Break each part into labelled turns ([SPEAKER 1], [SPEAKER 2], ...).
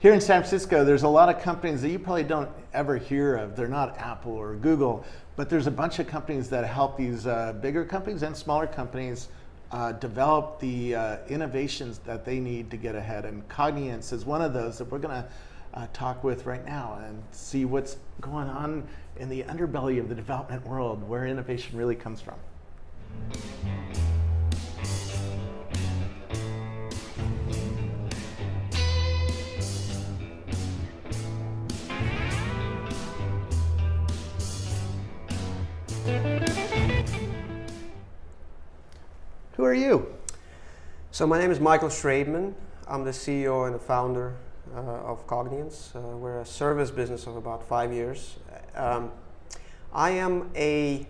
[SPEAKER 1] here in San Francisco, there's a lot of companies that you probably don't ever hear of. They're not Apple or Google, but there's a bunch of companies that help these bigger companies and smaller companies develop the innovations that they need to get ahead. And Cogniance is one of those that we're going to talk with right now and see what's going on in the underbelly of the development world, where innovation really comes from. Who are you?
[SPEAKER 2] So my name is Michael Shraybman. I'm the CEO and the founder of Cogniance. We're a service business of about 5 years. I am a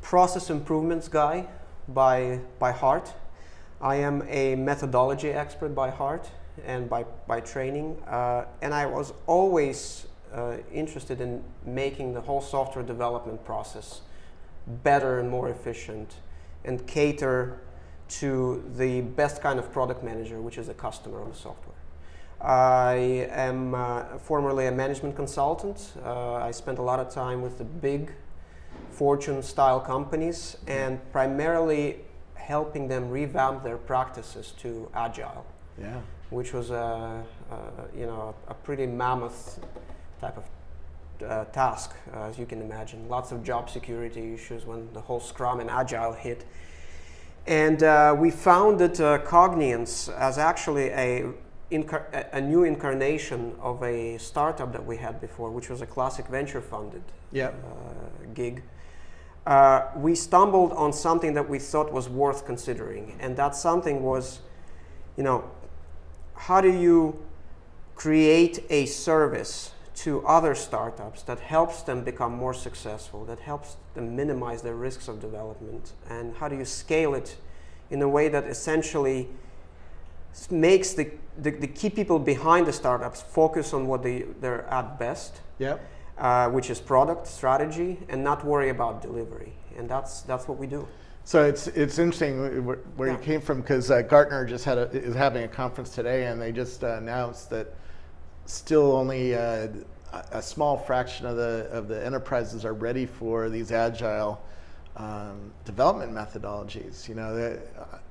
[SPEAKER 2] process improvements guy by heart. I am a methodology expert by heart and by training. And I was always interested in making the whole software development process better and more efficient, and cater to the best kind of product manager, which is the customer of the software. I am formerly a management consultant. I spent a lot of time with the big Fortune-style companies and primarily helping them revamp their practices to agile, which was a pretty mammoth type of task, as you can imagine. Lots of job security issues when the whole Scrum and Agile hit. And we founded Cogniance as actually a new incarnation of a startup that we had before, which was a classic venture-funded gig. We stumbled on something that we thought was worth considering, and that something was, how do you create a service to other startups that helps them become more successful, that helps them minimize their risks of development, and how do you scale it in a way that essentially makes the key people behind the startups focus on what they're at best, which is product strategy, and not worry about delivery. And that's what we do.
[SPEAKER 1] So it's interesting where you came from, because Gartner just is having a conference today, and they just announced that still only a small fraction of the enterprises are ready for these agile development methodologies.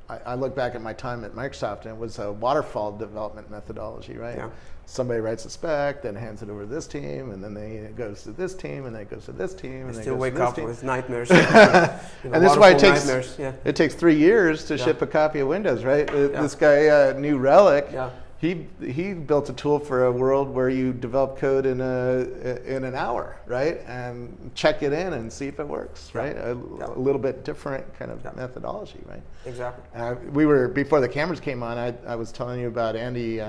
[SPEAKER 1] I look back at my time at Microsoft, and it was a waterfall development methodology, right? Yeah. Somebody writes a spec, then hands it over to this team, and then it goes to this team, and then it goes to this team, and then
[SPEAKER 2] still wake up with nightmares.
[SPEAKER 1] And this is why it takes 3 years to ship a copy of Windows, right? This guy, New Relic. He built a tool for a world where you develop code in an hour, right? And check it in and see if it works, right? A little bit different kind of methodology, right?
[SPEAKER 2] Exactly.
[SPEAKER 1] Before the cameras came on, I was telling you about Andy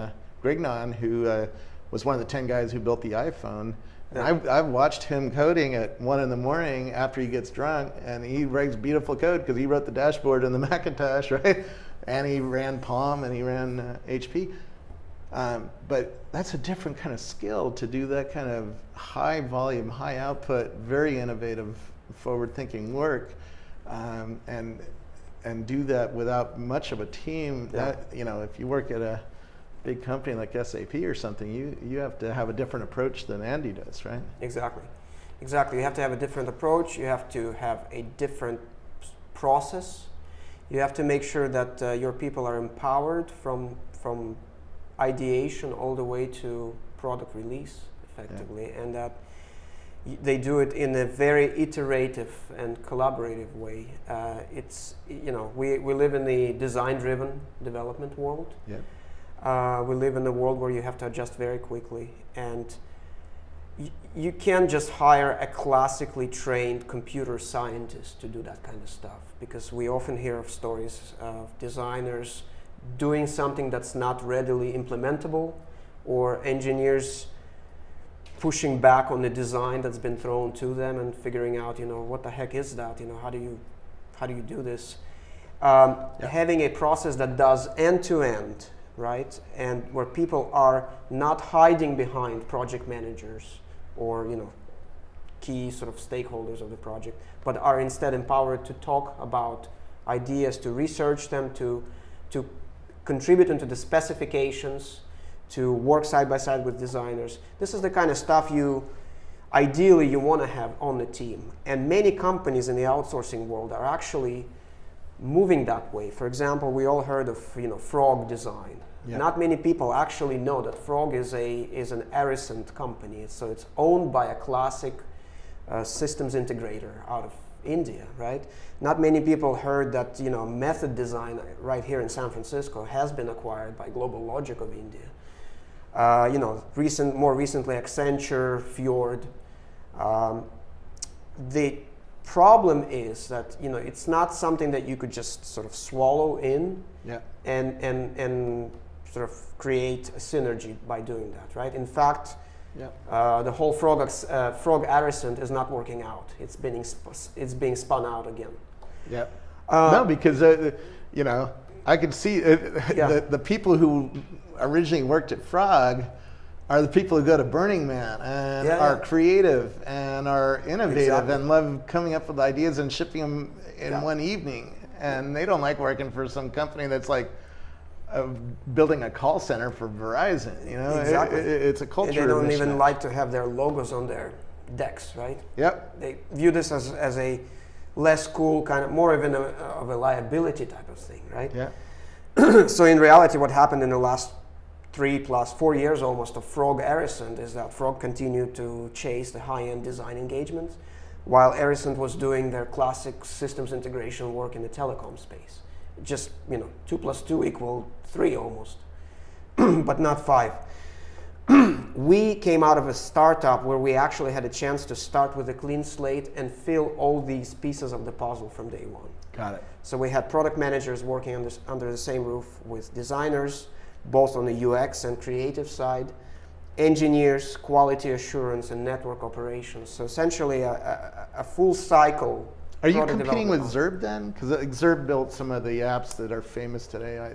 [SPEAKER 1] Grignon, who was one of the 10 guys who built the iPhone. And I've watched him coding at 1 in the morning after he gets drunk, and he writes beautiful code because he wrote the dashboard in the Macintosh, right? And he ran Palm and he ran HP. But that's a different kind of skill to do that kind of high volume, high output, very innovative, forward-thinking work, and do that without much of a team. That, if you work at a big company like SAP or something, you have to have a different approach than Andy does, right?
[SPEAKER 2] Exactly. You have to have a different approach. You have to have a different process. You have to make sure that your people are empowered from ideation all the way to product release effectively, and that they do it in a very iterative and collaborative way. We live in the design-driven development world. We live in a world where you have to adjust very quickly, and you can't just hire a classically trained computer scientist to do that kind of stuff, because we often hear of stories of designers doing something that's not readily implementable, or engineers pushing back on the design that's been thrown to them and figuring out, what the heck is that? How do you do this? Having a process that does end-to-end, right? And where people are not hiding behind project managers or, key sort of stakeholders of the project, but are instead empowered to talk about ideas, to research them, to contribute into the specifications, to work side by side with designers. This is the kind of stuff ideally you want to have on the team. And many companies in the outsourcing world are actually moving that way. For example, we all heard of Frog Design. Yeah. Not many people actually know that Frog is an Arisent company. So it's owned by a classic systems integrator out of India, right? Not many people heard that Method Design right here in San Francisco has been acquired by Global Logic of India. More recently Accenture, Fjord. The problem is that it's not something that you could just sort of swallow in and sort of create a synergy by doing that, right? In fact, the whole Frog Arisent is not working out. It's being spun out again.
[SPEAKER 1] Yeah. No, because I could see the people who originally worked at Frog are the people who go to Burning Man and are creative and are innovative and love coming up with ideas and shipping them in one evening. And they don't like working for some company that's like building a call center for Verizon.
[SPEAKER 2] Exactly.
[SPEAKER 1] It's a culture.
[SPEAKER 2] And they don't even like to have their logos on their decks, right?
[SPEAKER 1] Yep.
[SPEAKER 2] They view this as a less cool, kind of more of a liability type of thing, right?
[SPEAKER 1] Yeah.
[SPEAKER 2] So in reality, what happened in the last 3+4 years almost of Frog Arisent is that Frog continued to chase the high-end design engagements, while Arisent was doing their classic systems integration work in the telecom space. Just 2 + 2 = 3 almost, but not 5. We came out of a startup where we actually had a chance to start with a clean slate and fill all these pieces of the puzzle from day one.
[SPEAKER 1] Got it.
[SPEAKER 2] So we had product managers working under the same roof with designers, both on the UX and creative side, engineers, quality assurance, and network operations. So essentially a full cycle.
[SPEAKER 1] Are you competing with Zurb then? Because Zurb built some of the apps that are famous today.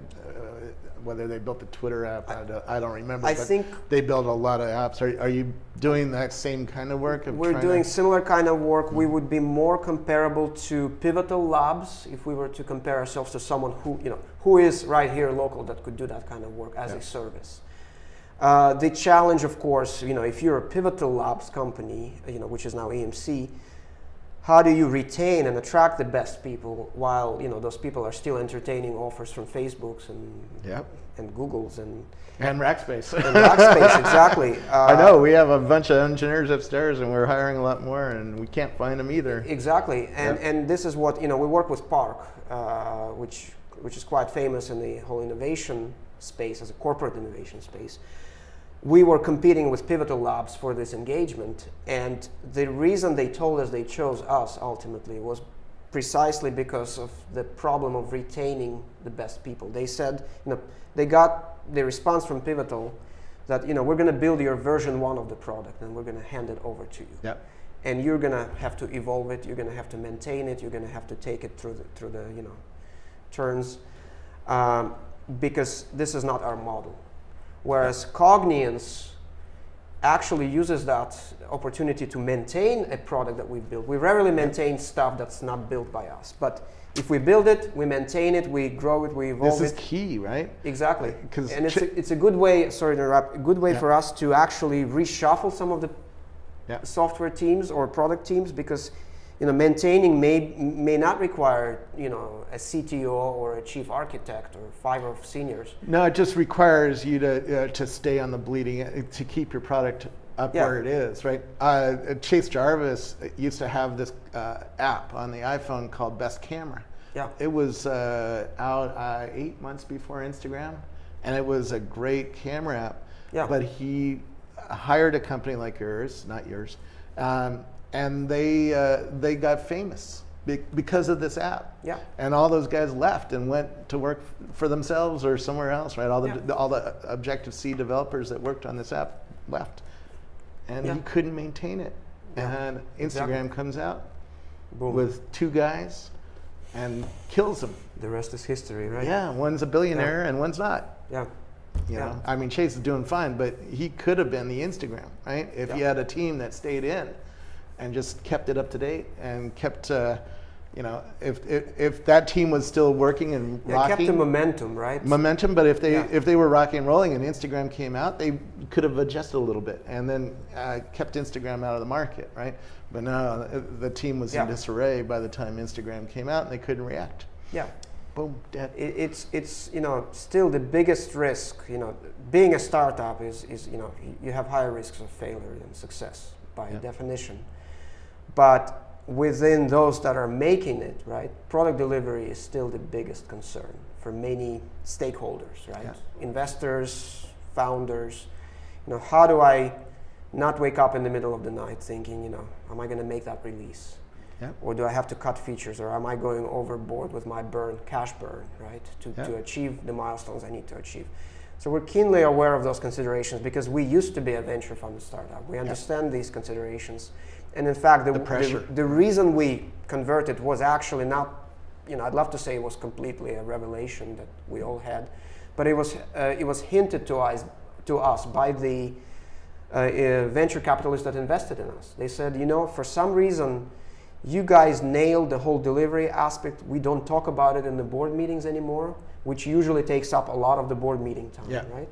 [SPEAKER 1] Whether they built the Twitter app, I don't remember.
[SPEAKER 2] I think
[SPEAKER 1] they built a lot of apps. Are you doing that same kind of work?
[SPEAKER 2] We're doing similar kind of work. We would be more comparable to Pivotal Labs if we were to compare ourselves to someone who is right here local that could do that kind of work as a service. The challenge, of course, if you're a Pivotal Labs company, which is now EMC, how do you retain and attract the best people while those people are still entertaining offers from Facebooks and Googles and
[SPEAKER 1] Rackspace.
[SPEAKER 2] And Rackspace, exactly.
[SPEAKER 1] I know we have a bunch of engineers upstairs, and we're hiring a lot more, and we can't find them either.
[SPEAKER 2] Exactly, and this is what we work with Park, which is quite famous in the whole innovation space as a corporate innovation space. We were competing with Pivotal Labs for this engagement, and the reason they told us they chose us ultimately was precisely because of the problem of retaining the best people. They said, they got the response from Pivotal that, we're going to build your version 1 of the product and we're going to hand it over to you.
[SPEAKER 1] Yep.
[SPEAKER 2] And you're going to have to evolve it, you're going to have to maintain it, you're going to have to take it through the turns, because this is not our model. Whereas Cogniance actually uses that opportunity to maintain a product that we built. We rarely maintain stuff that's not built by us. But if we build it, we maintain it, we grow it, we evolve it.
[SPEAKER 1] This is key, right?
[SPEAKER 2] Exactly. And it's a good way, sorry to interrupt, a good way for us to actually reshuffle some of the software teams or product teams, because maintaining may not require a CTO or a chief architect or 5 seniors.
[SPEAKER 1] No, it just requires you to stay on the bleeding, to keep your product up where it is, right? Chase Jarvis used to have this app on the iPhone called Best Camera.
[SPEAKER 2] Yeah.
[SPEAKER 1] It was out 8 months before Instagram, and it was a great camera app.
[SPEAKER 2] Yeah.
[SPEAKER 1] But he hired a company like yours, not yours, and they got famous because of this app.
[SPEAKER 2] Yeah.
[SPEAKER 1] And all those guys left and went to work for themselves or somewhere else, right? All the Objective-C developers that worked on this app left. And he couldn't maintain it. And Instagram comes out with 2 guys and kills them.
[SPEAKER 2] The rest is history, right?
[SPEAKER 1] Yeah, one's a billionaire and one's not.
[SPEAKER 2] Yeah.
[SPEAKER 1] You know, I mean, Chase is doing fine, but he could have been the Instagram, right? If he had a team that stayed in and just kept it up to date and kept, you know, if that team was still working and rocking,
[SPEAKER 2] kept the momentum, right?
[SPEAKER 1] Momentum, but if they were rocking and rolling and Instagram came out, they could have adjusted a little bit and then kept Instagram out of the market, right? But no, the team was in disarray by the time Instagram came out and they couldn't react.
[SPEAKER 2] Yeah.
[SPEAKER 1] Boom, dead.
[SPEAKER 2] It's you know, still the biggest risk, you know, being a startup is you know, you have higher risks of failure than success by definition. But within those that are making it, right, product delivery is still the biggest concern for many stakeholders, right? Investors, founders, you know, how do I not wake up in the middle of the night thinking, you know, am I going to make that release? Or do I have to cut features, or am I going overboard with my cash burn, right, to achieve the milestones I need to achieve? So we're keenly aware of those considerations because we used to be a venture funded startup. We understand these considerations. And in fact, the reason we converted was actually not, you know, I'd love to say it was completely a revelation that we all had, but it was hinted to us by the venture capitalists that invested in us. They said, you know, for some reason, you guys nailed the whole delivery aspect. We don't talk about it in the board meetings anymore, which usually takes up a lot of the board meeting time, right?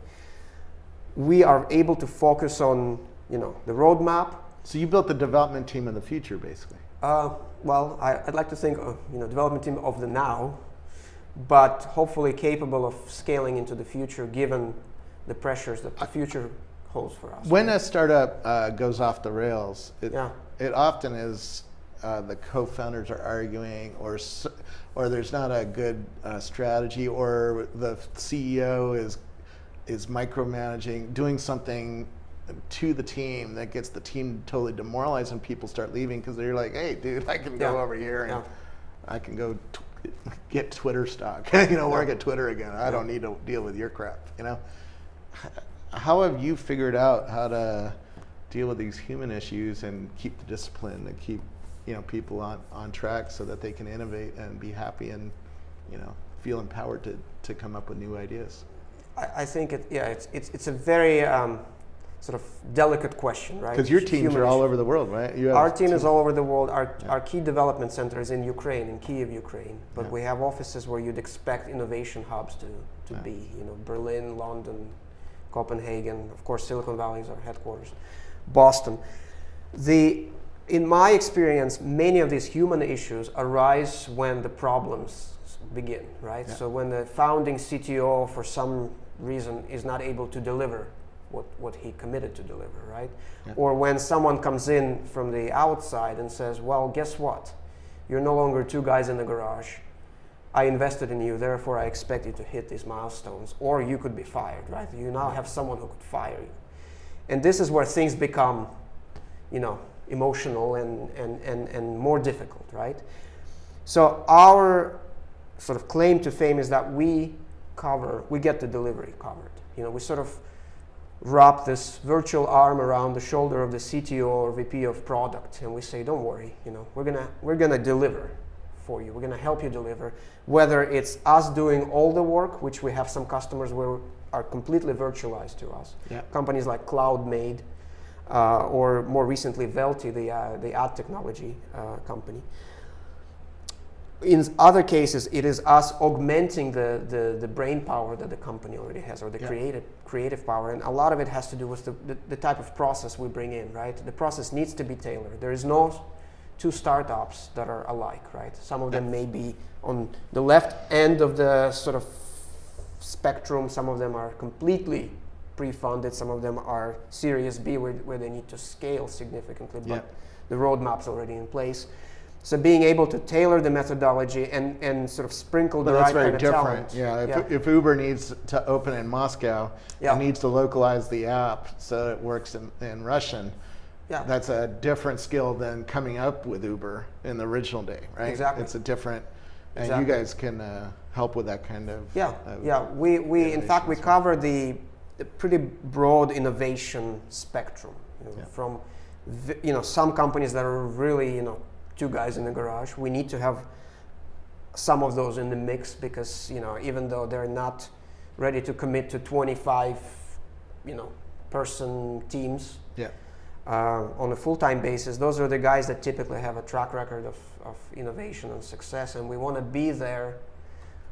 [SPEAKER 2] We are able to focus on, you know, the roadmap.
[SPEAKER 1] So you built the development team of the future, basically.
[SPEAKER 2] Well, I'd like to think of, you know, development team of the now, but hopefully capable of scaling into the future given the pressures that the future holds for us.
[SPEAKER 1] When a startup goes off the rails, it often is the co-founders are arguing, or there's not a good strategy, or the CEO is micromanaging, doing something to the team that gets the team totally demoralized, and people start leaving because they're like, hey, dude, I can go over here and I can go get Twitter stock, you know, work at Twitter again. I don't need to deal with your crap, you know. How have you figured out how to deal with these human issues and keep the discipline and keep, you know, people on track so that they can innovate and be happy and, you know, feel empowered to come up with new ideas?
[SPEAKER 2] I think it's a very sort of delicate question, right?
[SPEAKER 1] Because your teams are all over the world, right?
[SPEAKER 2] Our team is all over the world. Our key development center is in Ukraine, in Kyiv, Ukraine. But we have offices where you'd expect innovation hubs to be. You know, Berlin, London, Copenhagen, of course, Silicon Valley is our headquarters, Boston. In my experience, many of these human issues arise when the problems begin, right? So when the founding CTO, for some reason, is not able to deliver what he committed to deliver, right? Or when someone comes in from the outside and says, well, guess what? You're no longer two guys in the garage. I invested in you, therefore I expect you to hit these milestones, or you could be fired, right? You now have someone who could fire you. And this is where things become, you know, emotional and more difficult, right? So our sort of claim to fame is that we get the delivery covered. You know, we sort of wrap this virtual arm around the shoulder of the CTO or VP of product, and we say, don't worry, you know, we're gonna deliver for you. We're gonna help you deliver, whether it's us doing all the work, which we have some customers where are completely virtualized to us. Companies like CloudMade, or more recently Velti, the ad technology company. In other cases, it is us augmenting the brain power that the company already has, or the creative power, and a lot of it has to do with the type of process we bring in, right? The process needs to be tailored. There is no two startups that are alike, right? Some of them may be on the left end of the sort of spectrum, some of them are completely pre-funded, some of them are Series B where they need to scale significantly, but the roadmap's already in place. So being able to tailor the methodology and sort of sprinkle the right kind of talent.
[SPEAKER 1] If Uber needs to open in Moscow, it needs to localize the app so it works in Russian. That's a different skill than coming up with Uber in the original day, right?
[SPEAKER 2] Exactly.
[SPEAKER 1] It's a different, and you guys can help with that kind of.
[SPEAKER 2] We in fact we cover the pretty broad innovation spectrum, you know, from some companies that are really two guys in the garage. We need to have some of those in the mix because even though they're not ready to commit to 25 person teams, on a full-time basis, those are the guys that typically have a track record of innovation and success, and we want to be there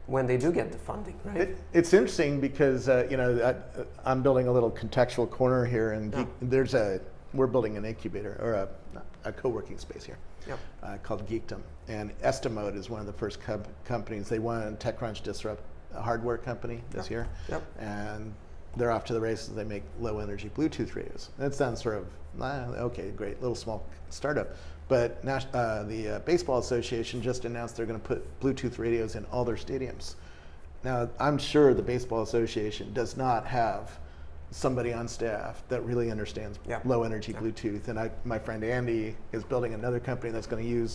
[SPEAKER 2] when they do get the funding, right?
[SPEAKER 1] It's interesting because I'm building a little contextual corner here, and we're building an incubator or a co-working space here. Yep. Called Geekdom, and Estimode is one of the first companies. They won TechCrunch Disrupt, a hardware company this year, and they're off to the races. They make low energy Bluetooth radios. That sounds sort of okay, great, little small startup. But the Baseball Association just announced they're going to put Bluetooth radios in all their stadiums. Now, I'm sure the Baseball Association does not have somebody on staff that really understands low energy Bluetooth. And my friend Andy is building another company that's going to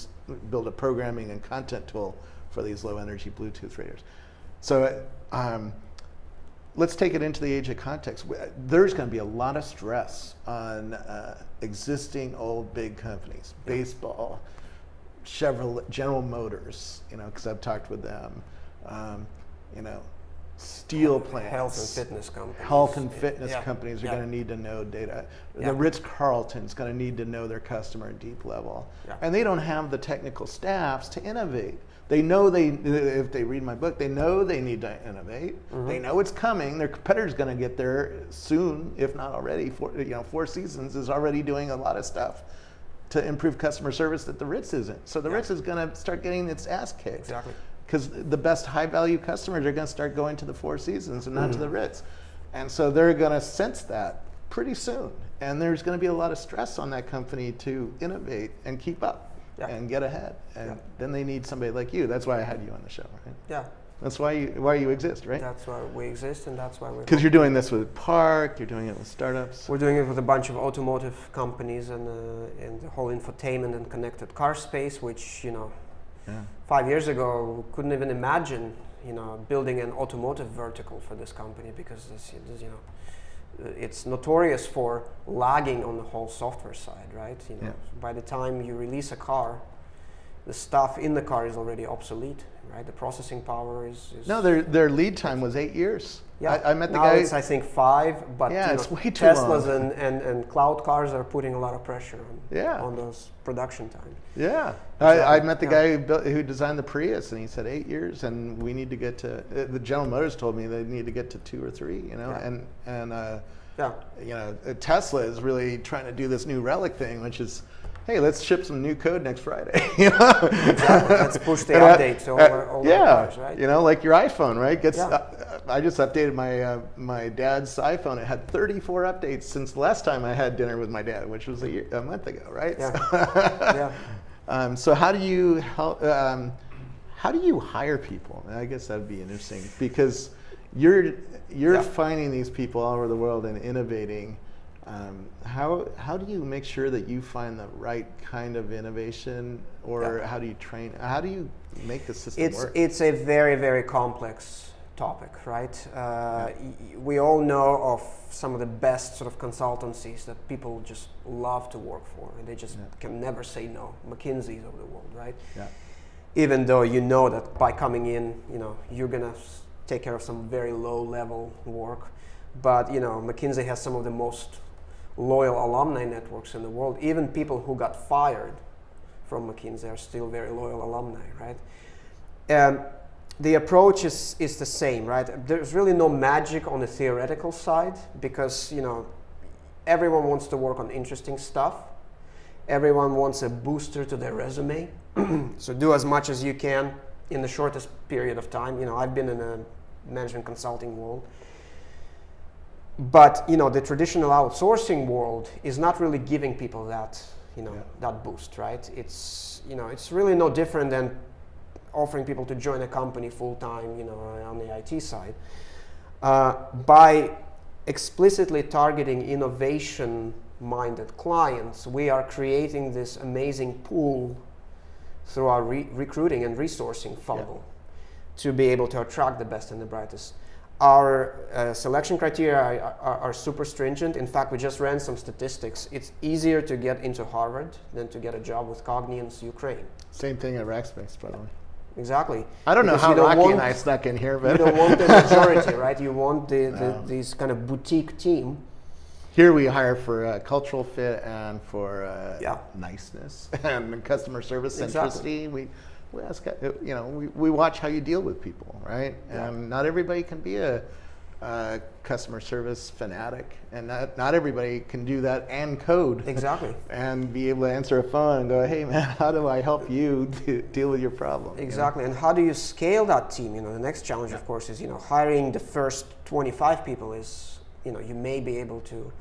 [SPEAKER 1] build a programming and content tool for these low energy Bluetooth radios. So let's take it into the age of context. There's going to be a lot of stress on existing old big companies, baseball, Chevrolet, General Motors, because I've talked with them, steel plants. Health and fitness companies are going to need to know data. The Ritz-Carlton's going to need to know their customer at deep level. And they don't have the technical staffs to innovate. They know if they read my book, they know they need to innovate. They know it's coming. Their competitor's going to get there soon, if not already. Four Seasons is already doing a lot of stuff to improve customer service that the Ritz isn't. So the Ritz is going to start getting its ass kicked. Exactly. Because the best high-value customers are going to start going to the Four Seasons and not to the Ritz. And so they're going to sense that pretty soon. And there's going to be a lot of stress on that company to innovate and keep up. And get ahead, and then they need somebody like you. That's why I had you on the show, right?
[SPEAKER 2] Yeah.
[SPEAKER 1] That's why you exist, right?
[SPEAKER 2] That's why we exist, and that's why we're.
[SPEAKER 1] Because you're doing this with Park, you're doing it with startups.
[SPEAKER 2] We're doing it with a bunch of automotive companies and the whole infotainment and connected car space, which 5 years ago we couldn't even imagine, building an automotive vertical for this company because this it's notorious for lagging on the whole software side, right? By the time you release a car, the stuff in the car is already obsolete, right? The processing power is
[SPEAKER 1] no, their lead time was 8 years.
[SPEAKER 2] Yeah,
[SPEAKER 1] I met the
[SPEAKER 2] now
[SPEAKER 1] guy.
[SPEAKER 2] It's I think 5, but
[SPEAKER 1] it's way too
[SPEAKER 2] Teslas
[SPEAKER 1] long.
[SPEAKER 2] and cloud cars are putting a lot of pressure on those production times.
[SPEAKER 1] Yeah, I met the guy who designed the Prius, and he said 8 years, and we need to get to. The General Motors told me they need to get to 2 or 3. Tesla is really trying to do this new relic thing, which is, hey, let's ship some new code next Friday.
[SPEAKER 2] Exactly. Let's push the updates over the cars, right?
[SPEAKER 1] Like your iPhone, right? I just updated my dad's iPhone. It had 34 updates since the last time I had dinner with my dad, which was a month ago, right? So how do you help? How do you hire people? I guess that'd be interesting because you're finding these people all over the world and innovating. How do you make sure that you find the right kind of innovation, or how do you train? How do you make the system work?
[SPEAKER 2] It's a very, very complex topic, right? We all know of some of the best sort of consultancies that people just love to work for, and they just can never say no. McKinsey's of the world, right? Yeah. Even though you know that by coming in, you're gonna take care of some very low-level work, but McKinsey has some of the most loyal alumni networks in the world. Even people who got fired from McKinsey are still very loyal alumni, right? And the approach is the same, right? There's really no magic on the theoretical side because everyone wants to work on interesting stuff. Everyone wants a booster to their resume. So do as much as you can in the shortest period of time. I've been in a management consulting world. But the traditional outsourcing world is not really giving people that that boost, right? It's it's really no different than offering people to join a company full time, on the IT side. By explicitly targeting innovation-minded clients, we are creating this amazing pool through our recruiting and resourcing funnel to be able to attract the best and the brightest. Our selection criteria are super stringent. In fact, we just ran some statistics. It's easier to get into Harvard than to get a job with Cogniance Ukraine.
[SPEAKER 1] Same thing at Rackspace, by the way.
[SPEAKER 2] Exactly.
[SPEAKER 1] I don't know how Rocky and I snuck in here, but
[SPEAKER 2] you don't want the majority, right? You want these kind of boutique team
[SPEAKER 1] here we hire for cultural fit and for niceness and customer service centricity. We ask, you know, we watch how you deal with people, right? And not everybody can be a customer service fanatic, and not everybody can do that and code.
[SPEAKER 2] Exactly.
[SPEAKER 1] And be able to answer a phone and go, hey man, how do I help you deal with your problem?
[SPEAKER 2] Exactly.
[SPEAKER 1] You know?
[SPEAKER 2] And how do you scale that team? You know, the next challenge, of course, is, you know, hiring the first 25 people is, you know, you may be able to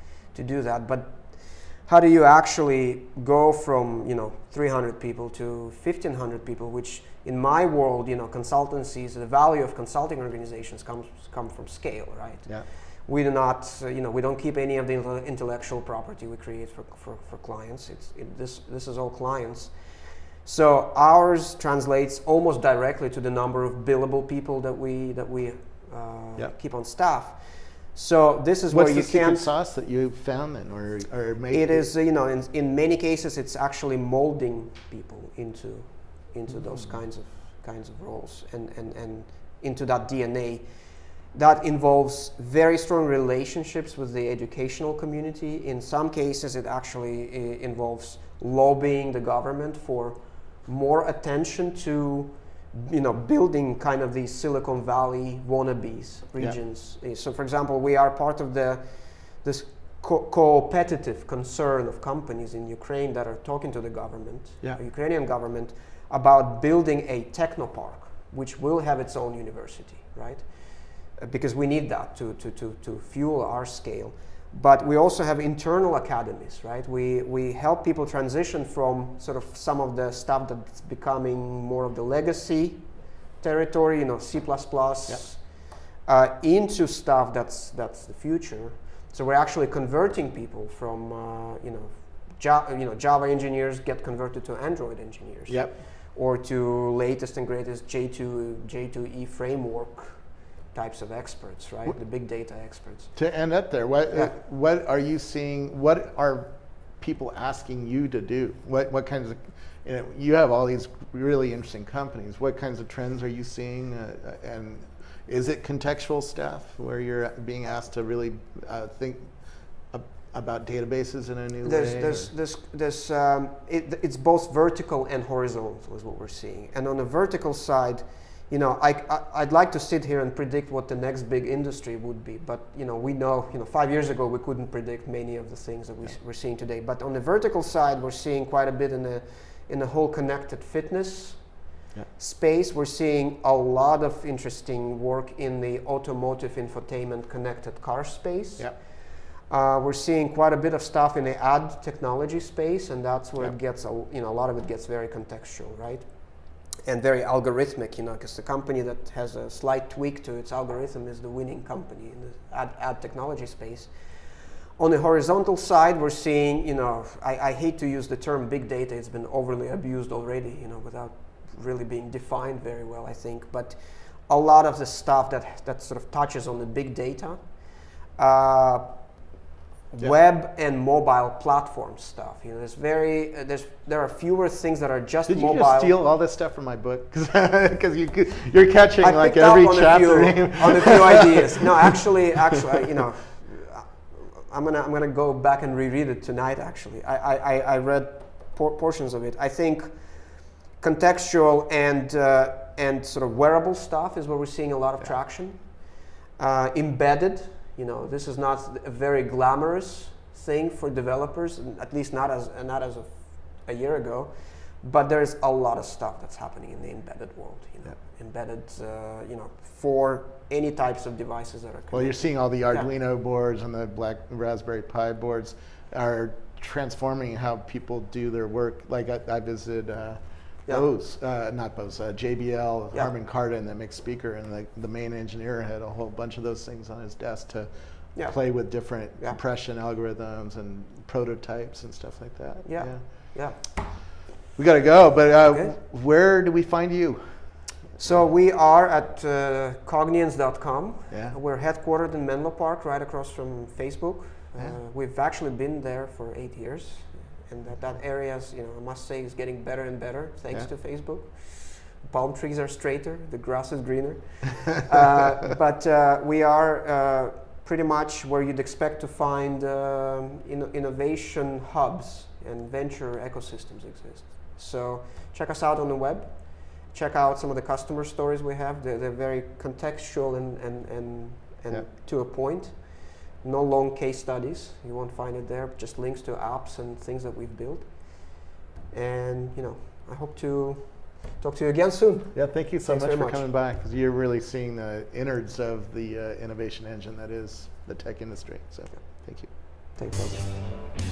[SPEAKER 2] do that, but how do you actually go from, you know, 300 people to 1,500 people, which in my world, you know, consultancies, the value of consulting organizations come from scale, right?
[SPEAKER 1] Yeah.
[SPEAKER 2] We do not, you know, we don't keep any of the intellectual property we create for clients. This is all clients. So ours translates almost directly to the number of billable people that we keep on staff. So this is where you
[SPEAKER 1] What's the secret sauce that you found then, or made?
[SPEAKER 2] It is, you know, in many cases, it's actually molding people into those kinds of roles and into that DNA. That involves very strong relationships with the educational community. In some cases, it actually involves lobbying the government for more attention to, you know, building kind of these Silicon Valley wannabes regions. So, for example, we are part of this cooperative concern of companies in Ukraine that are talking to the government, the Ukrainian government, about building a technopark, which will have its own university, right? Because we need that to fuel our scale. But we also have internal academies, right? We help people transition from sort of some of the stuff that's becoming more of the legacy territory, you know, C++, into stuff that's the future. So we're actually converting people from, Java engineers get converted to Android engineers, or to latest and greatest J2E framework types of experts, right? The big data experts.
[SPEAKER 1] To end up there, what are you seeing? What are people asking you to do? What kinds of, you know, you have all these really interesting companies. What kinds of trends are you seeing? And is it contextual stuff where you're being asked to really think about databases in a new way?
[SPEAKER 2] It's both vertical and horizontal is what we're seeing. And on the vertical side, you know, I'd like to sit here and predict what the next big industry would be, but you know, we know, you know, 5 years ago we couldn't predict many of the things that we're seeing today. But on the vertical side, we're seeing quite a bit in the whole connected fitness space. We're seeing a lot of interesting work in the automotive infotainment connected car space. We're seeing quite a bit of stuff in the ad technology space, and that's where it gets, you know, a lot of it gets very contextual, right? And very algorithmic, you know, because the company that has a slight tweak to its algorithm is the winning company in the ad technology space. On the horizontal side, we're seeing, you know, I hate to use the term big data, it's been overly abused already, you know, without really being defined very well, I think. But a lot of the stuff that sort of touches on the big data, web and mobile platform stuff. You know, there are fewer things that are just mobile.
[SPEAKER 1] Did you just steal all this stuff from my book? Because you're catching like every chapter
[SPEAKER 2] on a few ideas. No, actually, you know, I'm gonna go back and reread it tonight. Actually, I read portions of it. I think contextual and sort of wearable stuff is where we're seeing a lot of traction. Embedded. You know, this is not a very glamorous thing for developers, at least not as of a year ago. But there's a lot of stuff that's happening in the embedded world. You know, embedded, you know, for any types of devices that are connected.
[SPEAKER 1] Well, you're seeing all the Arduino boards and the Raspberry Pi boards are transforming how people do their work. Like I visited JBL, Harman Kardon, that makes speaker, and the main engineer had a whole bunch of those things on his desk to play with different compression algorithms and prototypes and stuff like that. We got to go, but where do we find you?
[SPEAKER 2] So we are at Cogniance.com. We're headquartered in Menlo Park, right across from Facebook. We've actually been there for 8 years. And that area, you know, I must say, is getting better and better thanks to Facebook. Palm trees are straighter, the grass is greener. But we are pretty much where you'd expect to find innovation hubs and venture ecosystems exist. So check us out on the web. Check out some of the customer stories we have. They're very contextual and to a point. No long case studies. You won't find it there. Just links to apps and things that we've built. And I hope to talk to you again soon.
[SPEAKER 1] Yeah, thank you so
[SPEAKER 2] Thanks
[SPEAKER 1] much for
[SPEAKER 2] very
[SPEAKER 1] coming by, because you're really seeing the innards of the innovation engine that is the tech industry. So thank you.
[SPEAKER 2] Thanks, Robert.